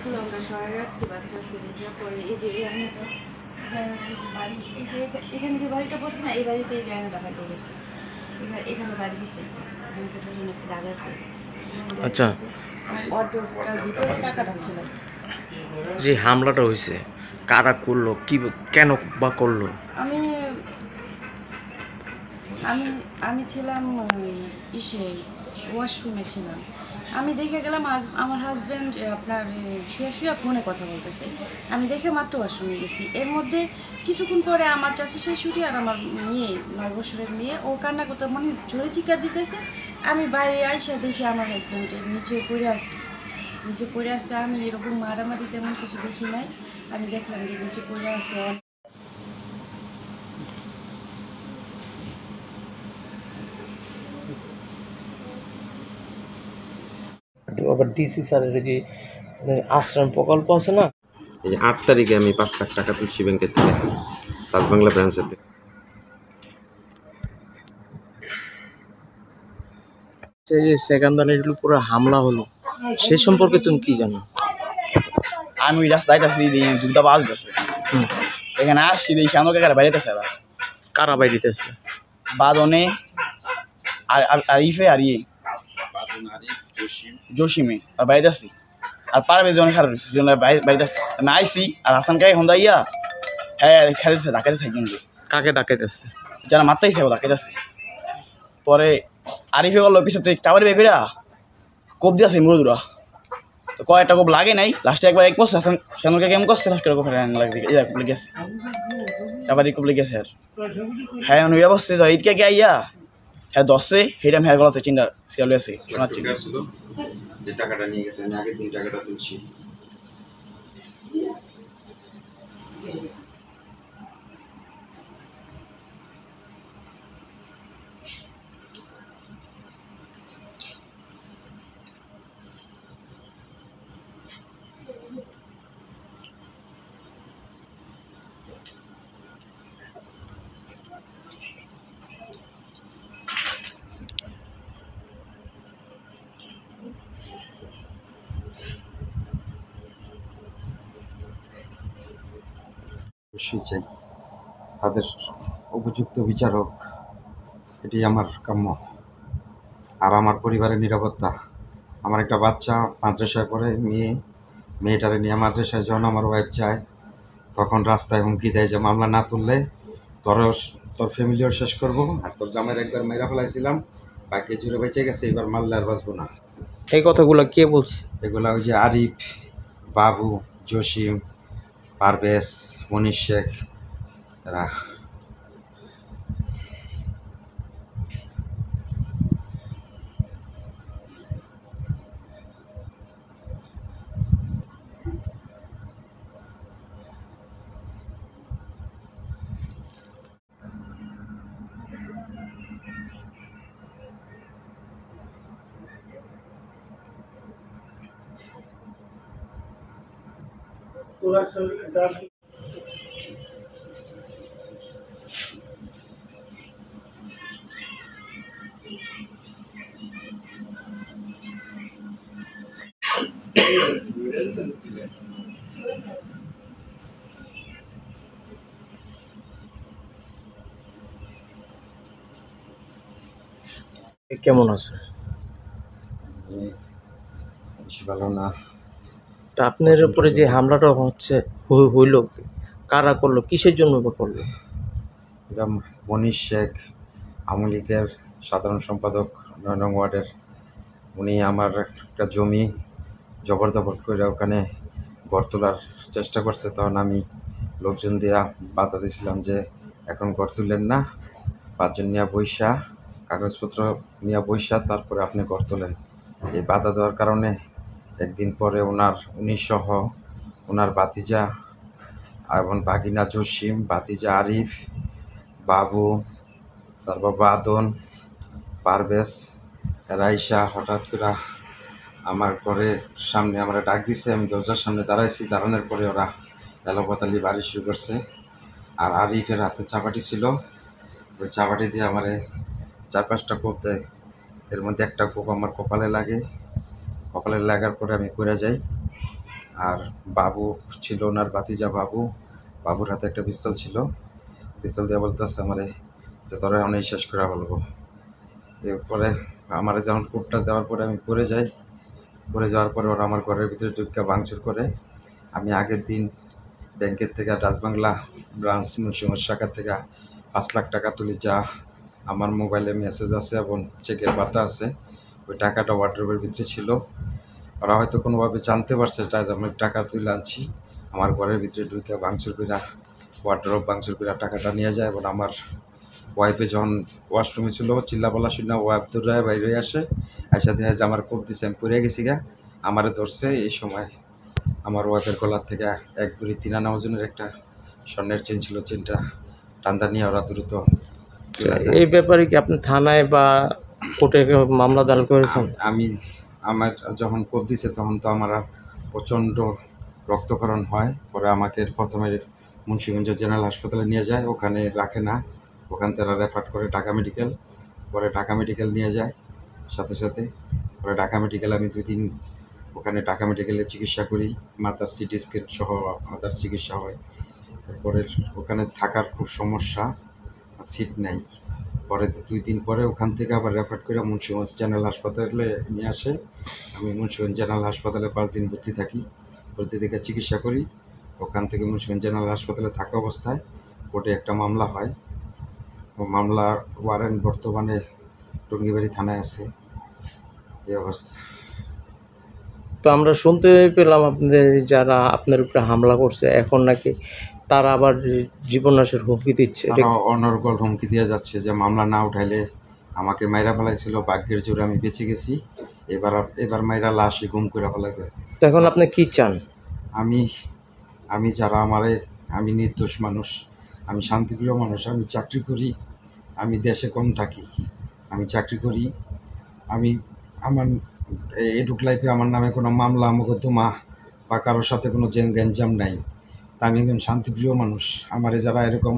খুলে আমরা সরাই রাখছি বাচ্চা ছেলে পরে এই যে বাড়ি এই যে এখানে যে বাড়িটা পড়ছে না এই বাড়িতে এই জায়গাটা কাটে গেছে এখানে বাড়ি দিচ্ছে একটা দাগ আছে। আচ্ছা, অটোটার ভিতরে টাকাটা ছিল। যে হামলাটা হয়েছে কারা করলো, কি কেন বা করলো? আমি আমি আমি ছিলাম ওয়াশরুমে ছিলাম। আমি দেখে গেলাম আমার হাজব্যান্ড আপনার শুয়ে ফোনে কথা বলতেছে। আমি দেখে মাত্র ওয়াশরুমে গেছি। এর মধ্যে কিছুক্ষণ পরে আমার চাচি শাশুড়ি আর আমার মেয়ে 9 বছরের মেয়ে ও কান্না করতে মানে জোরে চিৎকার দিতেছে। আমি বাইরে আইসা দেখি আমার হাজব্যান্ডের নিচে পড়ে আছে। আমি এরকম মারামারি তেমন কিছু দেখি নাই। আমি দেখলাম যে নিচে পড়ে আছে। আবার ডিসি স্যারের যে আশ্রম প্রকল্প আছে না, এই যে 8 তারিখে আমি 5 লাখ টাকা তুলছি ব্যাংকের থেকে, তাজ বাংলা ব্রাঞ্চের থেকে। যে সেকেন্দারের উপরে হামলা হলো সে সম্পর্কে তুমি কি জানো? আমি রাস্তায় যাচ্ছি দুটা বাস গেছে, এখানে আসছি দেখি আমাকে কারা বাইরেতেছে। কারা বাইরেতেছে? বাদনে আরিফে আর জসিমে আর বাড়িতে আসছি, আর পারবে জন খারাপ বাড়িতে আসছি। আমি আইসি আর হাসানকে এখন দাইয়া হ্যাঁ খেলেছে ডাকাইতে থাকি। কিন্তু কাকে ডাকাইতেছে? যারা মারতেইছে ডাকাইতে আসছে। পরে আরিফে বললো পিছনে টাবারি বেগুরা কোপ দিয়ে আসে মুরদুরা, তো কয়েকটা কোপ লাগে নাই। লাস্টে একবার এক বছর হাসান শ্যামলকে কেমন করছে, লাস্টের কোপ লেগেছে টাবারি কোপ লেগেছে। আর হ্যাঁ অনু অবস্থা ঈদকে গে আইয়া হ্যাঁ দশে সেইটা হ্যাঁ গলাতে চিন্তা সিয়াল আছে যে টাকাটা নিয়ে গেছে, আমি আগের দিন টাকাটা তুলছি। অবশ্যই চাই তাদের উপযুক্ত বিচার হোক, এটি আমার কাম্য। আর আমার পরিবারের নিরাপত্তা, আমার একটা বাচ্চা মাদ্রাসায় পড়ে, মেয়েটারে নিয়ে মাদ্রাসায় যখন আমার ওয়াইফ যায় তখন রাস্তায় হুমকি দেয় যে মামলা না তুললে তোর ফ্যামিলিও শেষ করবো, আর তোর জামাইয়ের একবার মেরা ফেলাইছিলাম, বাকি জুড়ে বেঁচে গেছে, এবার মারলে আর বাঁচবো না। এই কথাগুলো কে বলছে? এগুলা ওই যে আরিফ, বাবু, জসিম, পারভেজ, মনির শেখ, এরা। কেমন আছে? বেশি ভালো না। তা আপনার উপরে যে হামলাটা হচ্ছে হইল, কারা করলো, কিসের জন্য বা করলো? এটা মনির শেখ, আওয়ামী লীগের সাধারণ সম্পাদক 9 নং ওয়ার্ডের। উনি আমার একটা জমি জবরদখল করে ওখানে ঘর তোলার চেষ্টা করছে। তখন আমি লোকজন দিয়া বাধা দিয়েছিলাম যে এখন ঘর তুললেন না, 5 জন নিয়ে বৈশা, কাগজপত্র নিয়ে বৈশা তারপরে আপনি ঘর তোলেন। এই বাধা দেওয়ার কারণে একদিন পরে উনি সহ ওনার ভাতিজা এবং ভাগিনা জসিম, ভাতিজা আরিফ, বাবু, তারপর বাদন, পারভেজ, রাইসা হঠাৎ করে আমার ঘরের সামনে আমরা ডাক দিছে। আমি দরজার সামনে দাঁড়াইছি, দাঁড়ানোর পরে ওরা এলোপাতালি বাড়ি শুরু করছে। আর আরিফের হাতে চাপাটি ছিল, ওই চাপাটি দিয়ে আমারে 4-5টা কোপ দেয়। এর মধ্যে একটা কোপ আমার কপালে লাগে, কপালে লাগার পরে আমি পড়ে যাই। আর বাবু ছিল ওনার ভাতিজা বাবুর হাতে একটা পিস্তল ছিল, পিস্তল দিয়ে বলতেছে আমারে যে তোরা অনেক শেষ করে বলবো। এরপরে আমারে যখন কোপটা দেওয়ার পরে আমি পড়ে যাওয়ার পরে ওরা আমার ঘরের ভিতরে ঢুকে ভাঙচুর করে। আমি আগের দিন ব্যাংকের থেকে ডাচবাংলা ব্রাঞ্চ মুন্সিগঞ্জ শাখা থেকে 5 লাখ টাকা তুলি, যা আমার মোবাইলে মেসেজ আছে এবং চেকের পাতা আছে। ওই টাকাটা ওয়ার্ড্রোবের ভিতরে ছিল। ওরা হয়তো কোনোভাবে জানতে পারছে আমি টাকা তুলে আনছি। আমার ঘরের ভিতরে ঢুকে ভাঙচুর করে, ওয়ার্ড্রোব ভাঙচুর করে টাকাটা নিয়ে যায়। এবং আমার ওয়াইফে যখন ওয়াশরুমে ছিল চিল্লাপাল্লা শুনে ওয়াইফ দৌড়ায় বাইরে আসে, আইসা দেখা যে আমার কোপ দিছে, আমি পড়ে গেছি গা, আমারে ধরছে। এই সময় আমার ওয়াইফের গলার থেকে 1 ভরি 3 আনা ওজনের একটা স্বর্ণের চেন ছিল, চেনটা টান্দা নিয়ে ওরা দ্রুত চলে যায়। এই ব্যাপারে কি আপনি থানায় বা কোর্টে মামলা দায়ের করেছেন? আমার যখন কোপ দিছে তখন তো আমার আর প্রচণ্ড রক্তক্ষরণ হয়। পরে আমাকে প্রথমে মুন্সিগঞ্জ জেনারেল হাসপাতালে নিয়ে যায়, ওখানে রাখে না, ওখান থেকে রেফার করে ঢাকা মেডিকেল। পরে ঢাকা মেডিকেল নিয়ে যায় সাথে পরে ঢাকা মেডিকেল আমি 2 দিন ওখানে ঢাকা মেডিকেলে চিকিৎসা করি, মাথার সিটি স্ক্যান সহ মাথার চিকিৎসা হয়। তারপরে ওখানে থাকার খুব সমস্যা, সিট নাই। পরে 2 দিন পরে ওখান থেকে আবার রেফার করে মুন্সিগঞ্জ জেনারেল হাসপাতালে নিয়ে আসে। আমি মুন্সিগঞ্জ জেনারেল হাসপাতালে 5 দিন ভর্তি থাকি, ভর্তি থেকে চিকিৎসা করি। ওখান থেকে মুন্সিগঞ্জ জেনারেল হাসপাতালে থাকা অবস্থায় কোর্টে একটা মামলা হয়। ও মামলার ওয়ারেন্ট বর্তমানে টঙ্গিবাড়ি থানায় আছে। এই অবস্থা। তো আমরা শুনতে পেলাম আপনাদের যারা আপনার উপরে হামলা করছে এখন নাকি তারা আবার জীবনাশের হুমকি দিচ্ছে। এটা তারা অনর্গল হুমকি দিয়ে যাচ্ছে যে মামলা না উঠাইলে আমাকে মাইরা ফেলাইছিল, ভাগ্যের জোরে আমি বেঁচে গেছি, এবার মাইরা লাশে গুম করে ফেলাইবে। তো এখন আপনি কি চান? আমি যারা আমি নির্দোষ মানুষ, আমি শান্তিপ্রিয় মানুষ, আমি চাকরি করি, আমি দেশে কম থাকি, আমি চাকরি করি, আমার এডুক লাইফে আমার নামে কোনো মামলা মোকদ্দমা বা কারোর সাথে কোনো গ্যাঞ্জাম নাই। তা আমি একজন শান্তিপ্রিয় মানুষ। আমারে যারা এরকম